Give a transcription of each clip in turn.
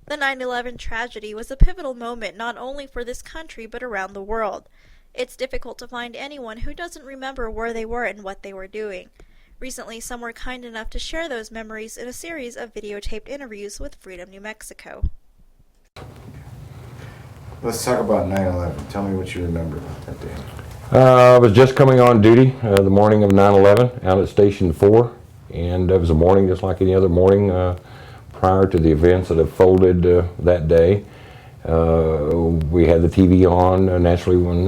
The 9/11 tragedy was a pivotal moment not only for this country but around the world. It's difficult to find anyone who doesn't remember where they were and what they were doing. Recently, some were kind enough to share those memories in a series of videotaped interviews with Freedom New Mexico. Let's talk about 9/11. Tell me what you remember about that day. I was just coming on duty the morning of 9/11 out at Station 4, and it was a morning just like any other morning prior to the events that unfolded that day. We had the TV on, naturally when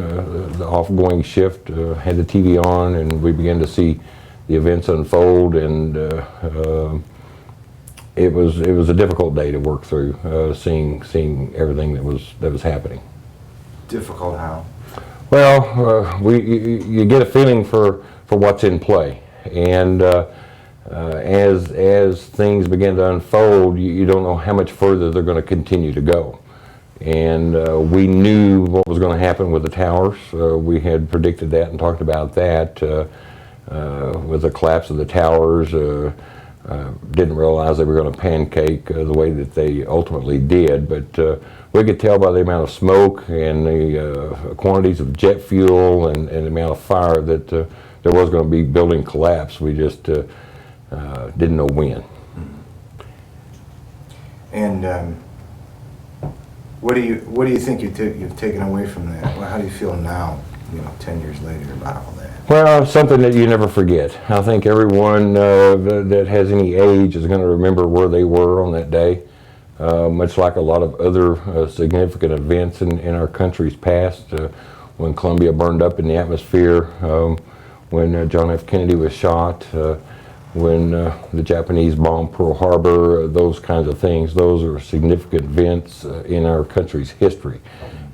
the off-going shift had the TV on, and we began to see the events unfold, and it was a difficult day to work through, seeing everything that was happening. Difficult how? Well, you get a feeling for what's in play, and as things begin to unfold, you don't know how much further they're going to continue to go. And we knew what was going to happen with the towers. We had predicted that and talked about that with the collapse of the towers. Didn't realize they were going to pancake the way that they ultimately did, but we could tell by the amount of smoke and the quantities of jet fuel and the amount of fire that there was going to be building collapse. We just didn't know when. And what do you think you've taken away from that? Well, how do you feel now, 10 years later, about all that? Well, something that you never forget. I think everyone that has any age is going to remember where they were on that day, much like a lot of other significant events in our country's past, when Columbia burned up in the atmosphere, when John F. Kennedy was shot, when the Japanese bombed Pearl Harbor, those kinds of things. Those are significant events in our country's history.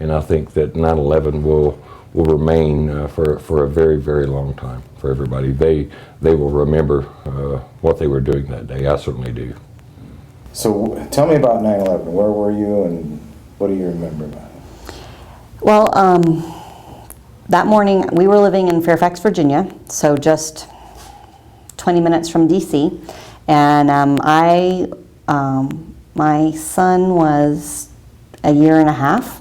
And I think that 9/11 will remain for a very, very long time for everybody. They will remember what they were doing that day. I certainly do. So tell me about 9/11. Where were you and what do you remember about it? Well, that morning we were living in Fairfax, Virginia, so just 20 minutes from DC, and my son was a year and a half,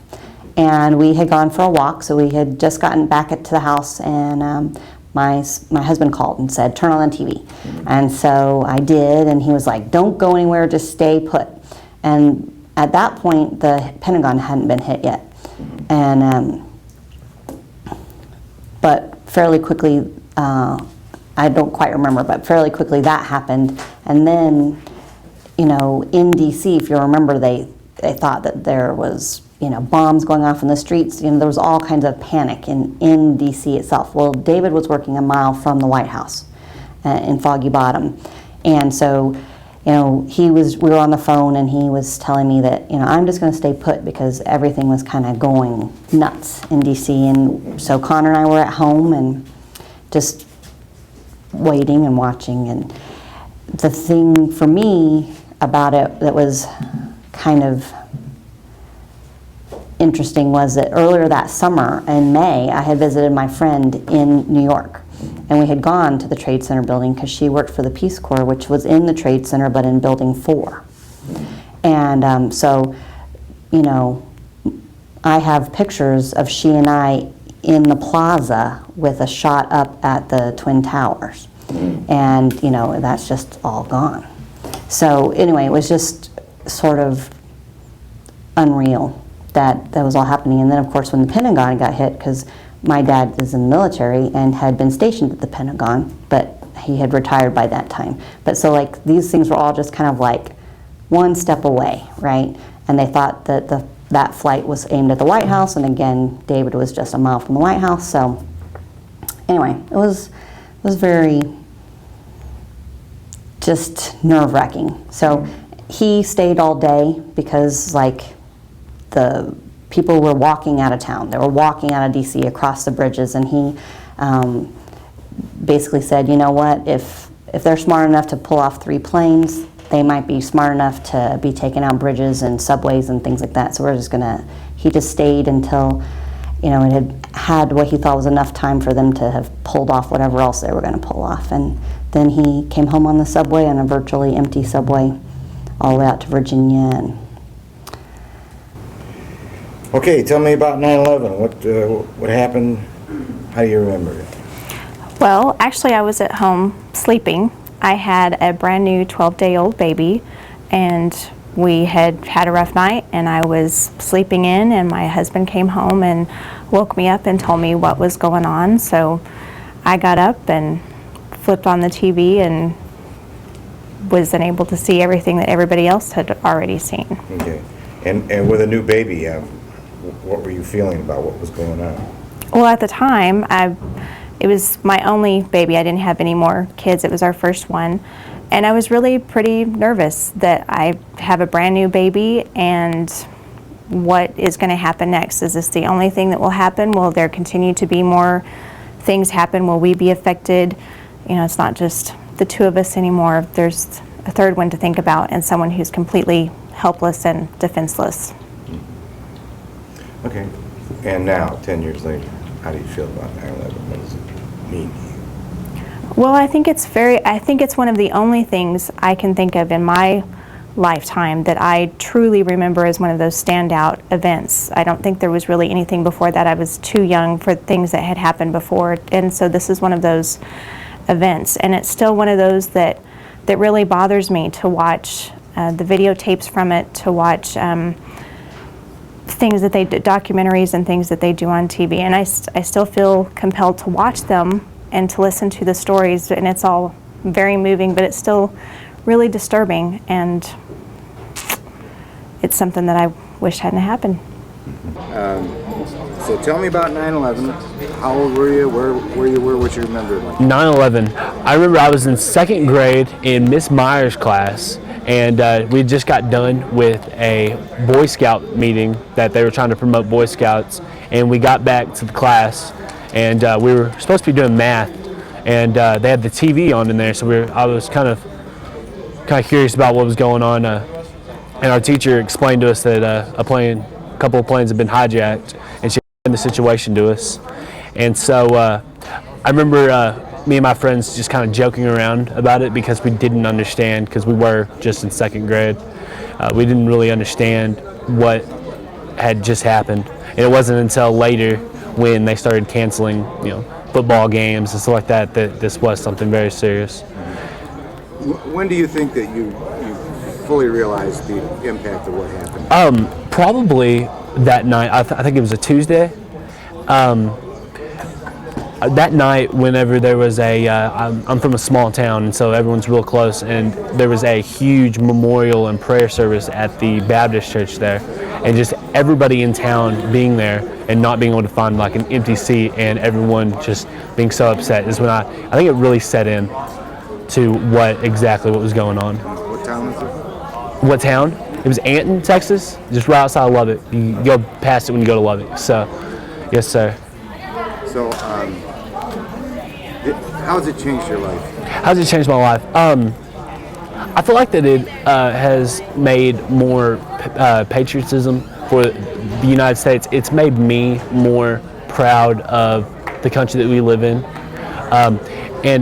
and we had gone for a walk, so we had just gotten back to the house, and my husband called and said, turn on the TV. And so I did, and he was like, don't go anywhere, just stay put. And at that point, the Pentagon hadn't been hit yet. And but fairly quickly, I don't quite remember, but fairly quickly that happened. And then, in DC, if you remember, they thought that there was, bombs going off in the streets. There was all kinds of panic in DC itself. Well, David was working a mile from the White House in Foggy Bottom. And so, we were on the phone and he was telling me that, I'm just going to stay put because everything was kind of going nuts in DC. And so Connor and I were at home and just waiting and watching. And the thing for me about it that was kind of interesting was that earlier that summer in May, I had visited my friend in New York, and we had gone to the Trade Center building because she worked for the Peace Corps, which was in the Trade Center but in Building 4. And so, I have pictures of she and I in the plaza with a shot up at the Twin Towers, and that's just all gone. So anyway, it was just sort of unreal that was all happening. And then of course when the Pentagon got hit, because my dad is in the military and had been stationed at the Pentagon, but he had retired by that time. But so these things were all just kind of one step away, right? And they thought that that flight was aimed at the White House, and again, David was just a mile from the White House. So anyway, it was very just nerve-wracking. So he stayed all day because the people were walking out of town. They were walking out of DC across the bridges, and he basically said, you know what, if they're smart enough to pull off 3 planes, they might be smart enough to be taking out bridges and subways and things like that. So he just stayed until, it had what he thought was enough time for them to have pulled off whatever else they were going to pull off. And then he came home on the subway, on a virtually empty subway, all the way out to Virginia, and Okay, tell me about 9/11. What happened? How do you remember it? Well, actually, I was at home sleeping. I had a brand new 12-day-old baby, and we had had a rough night, and I was sleeping in, and my husband came home and woke me up and told me what was going on. So I got up and flipped on the TV and was then able to see everything that everybody else had already seen. Okay. And with a new baby, what were you feeling about what was going on? Well, at the time, it was my only baby. I didn't have any more kids. It was our first one. And I was really pretty nervous that I have a brand new baby, and what is going to happen next? Is this the only thing that will happen? Will there continue to be more things happen? Will we be affected? You know, it's not just the two of us anymore. There's a third one to think about, and someone who's completely helpless and defenseless. Okay. And now, 10 years later, how do you feel about 9/11? What does it mean to you? Well, I think it's one of the only things I can think of in my lifetime that I truly remember as one of those standout events. I don't think there was really anything before that. I was too young for things that had happened before, and so this is one of those events, and it's still one of those that really bothers me to watch the videotapes from it, to watch things that they do, documentaries and things that they do on TV, and I still feel compelled to watch them and to listen to the stories, and it's all very moving, but it's still really disturbing, and it's something that I wish hadn't happened. So tell me about 9/11. How old were you? Where you were? What you remember? 9/11. I remember I was in second grade in Miss Myers' class, and we just got done with a Boy Scout meeting that they were trying to promote Boy Scouts, and we got back to the class, and we were supposed to be doing math, and they had the TV on in there, so I was kind of curious about what was going on, and our teacher explained to us that a couple of planes had been hijacked, and she explained the situation to us. And so I remember me and my friends just kind of joking around about it because we didn't understand, because we were just in second grade. We didn't really understand what had just happened. And it wasn't until later when they started canceling, football games and stuff like that this was something very serious. When do you think that you fully realized the impact of what happened? Probably that night. I think it was a Tuesday. That night, whenever there was I'm from a small town, and so everyone's real close, and there was a huge memorial and prayer service at the Baptist church there, and just everybody in town being there and not being able to find like an empty seat, and everyone just being so upset is when I think it really set in to what was going on. What town is it? What town? It was Anton, Texas, just right outside of Lubbock. You go past it when you go to Lubbock. So, yes, sir. So, how has it changed your life? How has it changed my life? I feel like that it has made more patriotism for the United States. It's made me more proud of the country that we live in. And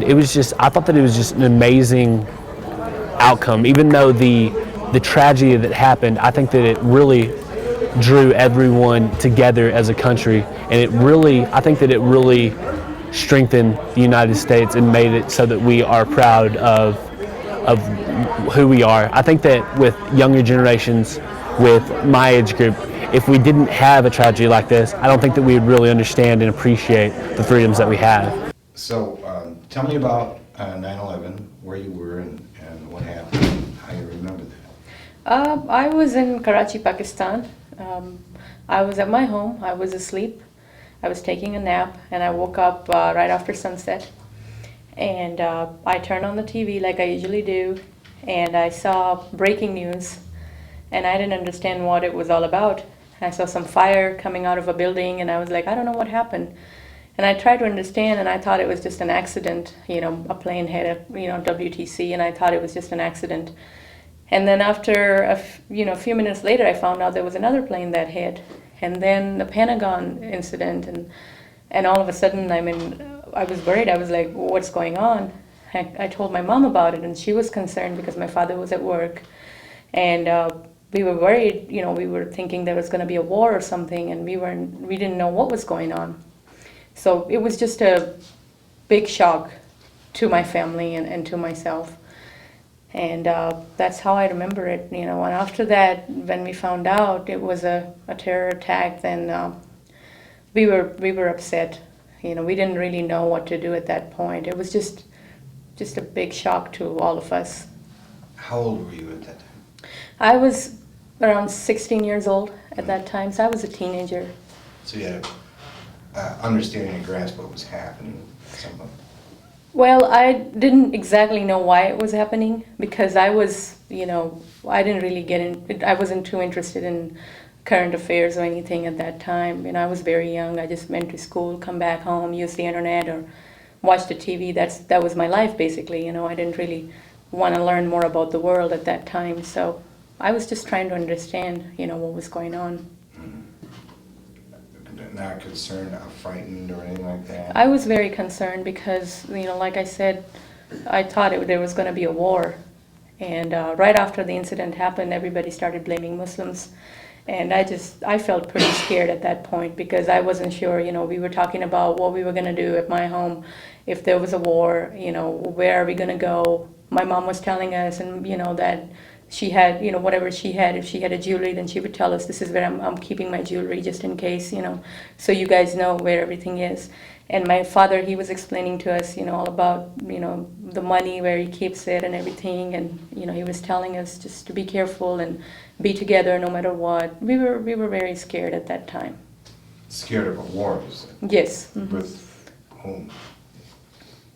I thought that it was just an amazing outcome. Even though the tragedy that happened, I think that it really drew everyone together as a country, and I think that it really strengthened the United States and made it so that we are proud of who we are. I think that with younger generations, with my age group, if we didn't have a tragedy like this, I don't think that we would really understand and appreciate the freedoms that we have. So, tell me about 9/11, where you were and what happened, how you remember that. I was in Karachi, Pakistan. I was at my home. I was asleep. I was taking a nap, and I woke up right after sunset. And I turned on the TV like I usually do, and I saw breaking news, and I didn't understand what it was all about. I saw some fire coming out of a building, and I was like, I don't know what happened. And I tried to understand, and I thought it was just an accident. A plane hit a WTC, and I thought it was just an accident. And then after a few minutes later, I found out there was another plane that hit, and then the Pentagon incident, and all of a sudden, I was worried. I was like, what's going on? I told my mom about it, and she was concerned because my father was at work. And we were worried, we were thinking there was going to be a war or something, and we didn't know what was going on. So it was just a big shock to my family and to myself. And that's how I remember it, And after that, when we found out it was a terror attack, then we were upset. We didn't really know what to do at that point. It was just a big shock to all of us. How old were you at that time? I was around 16 years old at that time, so I was a teenager. So you had a understanding and grasp what was happening. Somewhat. Well, I didn't exactly know why it was happening, because I was, I didn't really I wasn't too interested in current affairs or anything at that time. I was very young. I just went to school, come back home, use the internet or watch the TV. That was my life, basically. I didn't really want to learn more about the world at that time. So I was just trying to understand, what was going on. Not concerned, not frightened or anything like that? I was very concerned because, like I said, I thought there was going to be a war. And right after the incident happened, everybody started blaming Muslims. And I felt pretty scared at that point because I wasn't sure, we were talking about what we were going to do at my home. If there was a war, where are we going to go? My mom was telling us, and, that she had, whatever she had, if she had a jewelry, then she would tell us, this is where I'm keeping my jewelry just in case, so you guys know where everything is. And my father, he was explaining to us, all about, the money, where he keeps it and everything. And, he was telling us just to be careful and be together no matter what. We were very scared at that time. Scared of a war, you said? Yes. Mm-hmm. With whom?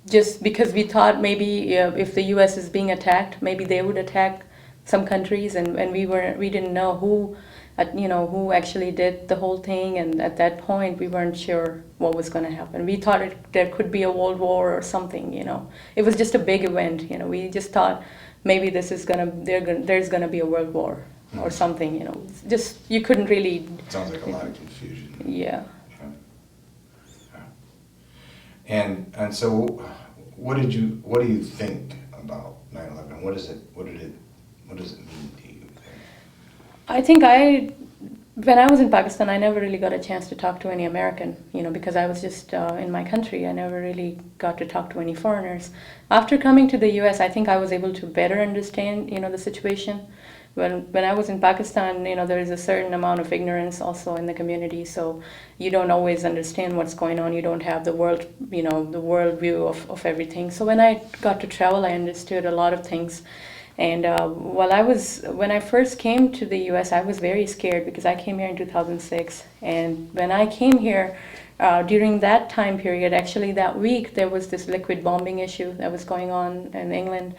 Just because we thought maybe if the U.S. is being attacked, maybe they would attack some countries, and we didn't know who actually did the whole thing, and at that point we weren't sure what was going to happen. We thought there could be a world war or something. It was just a big event. We just thought maybe there's gonna be a world war or something. Just you couldn't really. It sounds like a lot of confusion. Yeah. And so, what do you think about 9/11? What does it mean to you? I think when I was in Pakistan, I never really got a chance to talk to any American, because I was just in my country. I never really got to talk to any foreigners. After coming to the U.S., I think I was able to better understand, the situation. When I was in Pakistan, there is a certain amount of ignorance also in the community, so you don't always understand what's going on. You don't have the world, the world view of everything. So when I got to travel, I understood a lot of things. And when I first came to the U.S., I was very scared because I came here in 2006. And when I came here, during that time period, actually that week, there was this liquid bombing issue that was going on in England.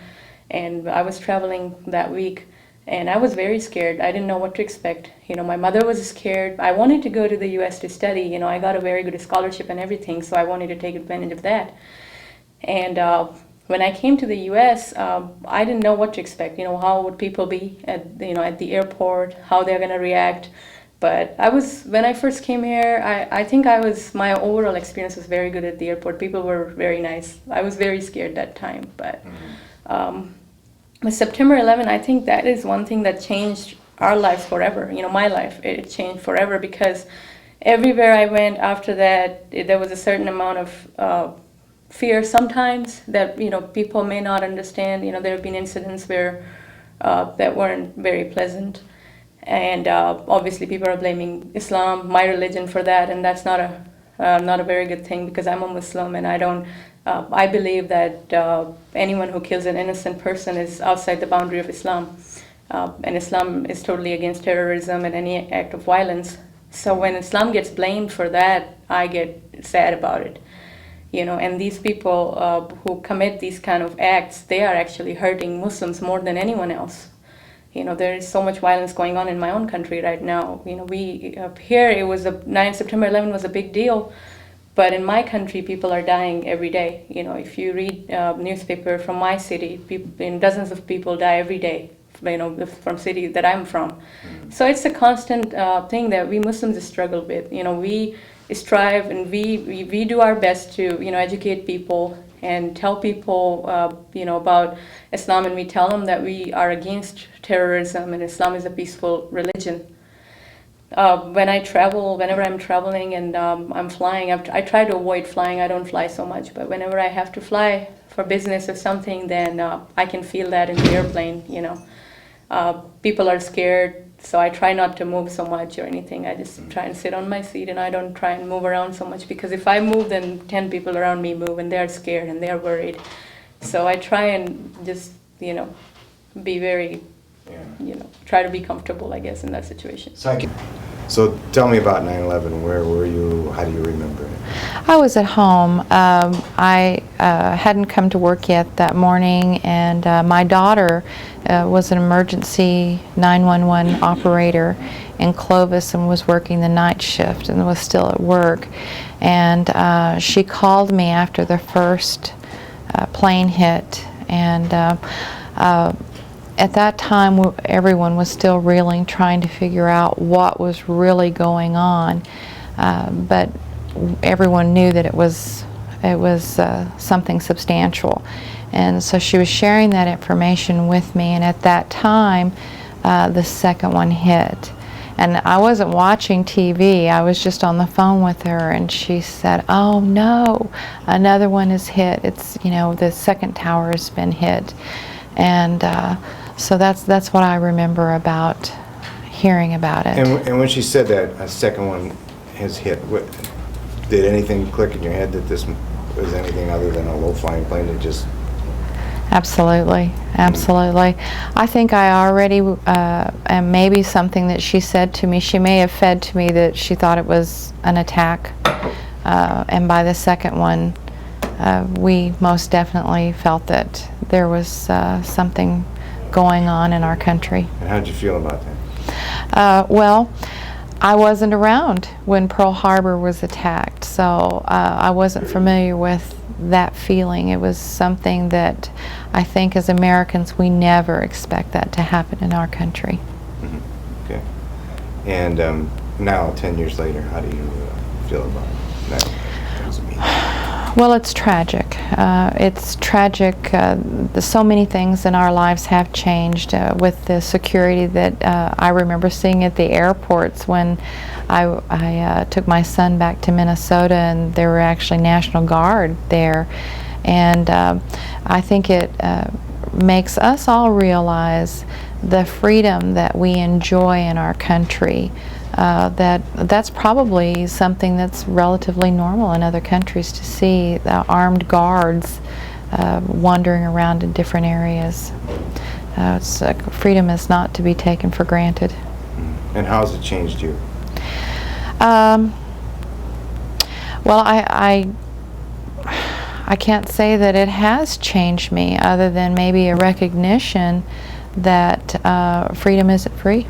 And I was traveling that week, and I was very scared. I didn't know what to expect. My mother was scared. I wanted to go to the U.S. to study. I got a very good scholarship and everything, so I wanted to take advantage of that. And when I came to the U.S., I didn't know what to expect. How would people be at the airport? How they're gonna react? But when I first came here, I think my overall experience was very good at the airport. People were very nice. I was very scared that time, but with September 11, I think that is one thing that changed our lives forever. My life, it changed forever because everywhere I went after that, there was a certain amount of fear sometimes that people may not understand. There have been incidents where that weren't very pleasant, and obviously people are blaming Islam, my religion, for that, and that's not a very good thing because I'm a Muslim and I believe that anyone who kills an innocent person is outside the boundary of Islam, and Islam is totally against terrorism and any act of violence. So when Islam gets blamed for that, I get sad about it. And these people who commit these kind of acts, they are actually hurting Muslims more than anyone else. There is so much violence going on in my own country right now. We here September 11 was a big deal, but in my country, people are dying every day. If you read newspaper from my city, dozens of people die every day. From city that I'm from. So it's a constant thing that we Muslims struggle with. We strive and we do our best to educate people and tell people, about Islam, and we tell them that we are against terrorism and Islam is a peaceful religion. Whenever I'm traveling and I'm flying, I try to avoid flying. I don't fly so much, but whenever I have to fly for business or something, then I can feel that in the airplane, People are scared, so I try not to move so much or anything. I just try and sit on my seat, and I don't try and move around so much, because if I move, then 10 people around me move, and they're scared and they're worried. So I try and just, be very, try to be comfortable, I guess, in that situation. So tell me about 9/11. Where were you? How do you remember it? I was at home. I hadn't come to work yet that morning, and my daughter was an emergency 911 operator in Clovis and was working the night shift and was still at work. And she called me after the first plane hit, and at that time, everyone was still reeling, trying to figure out what was really going on. But everyone knew that it was something substantial. And so she was sharing that information with me, and at that time, the second one hit. And I wasn't watching TV, I was just on the phone with her, and she said, "Oh no, another one is hit. It's, the second tower has been hit." And so that's what I remember about hearing about it. And when she said that a second one has hit, did anything click in your head that this was anything other than a low-flying plane that just... Absolutely, absolutely. I think I already, and maybe something that she said to me, she may have fed to me that she thought it was an attack. And by the second one, we most definitely felt that there was something going on in our country. And how did you feel about that? Well, I wasn't around when Pearl Harbor was attacked, so I wasn't familiar with that feeling. It was something that I think as Americans we never expect that to happen in our country. Mm-hmm. Okay. And now, 10 years later, how do you feel about that? What does it mean? Well, it's tragic. It's tragic. So many things in our lives have changed with the security that I remember seeing at the airports when I took my son back to Minnesota, and there were actually National Guard there. And I think it makes us all realize the freedom that we enjoy in our country. That's probably something that's relatively normal in other countries, to see the armed guards wandering around in different areas. Freedom is not to be taken for granted. And how has it changed you? Well, I can't say that it has changed me, other than maybe a recognition that freedom isn't free.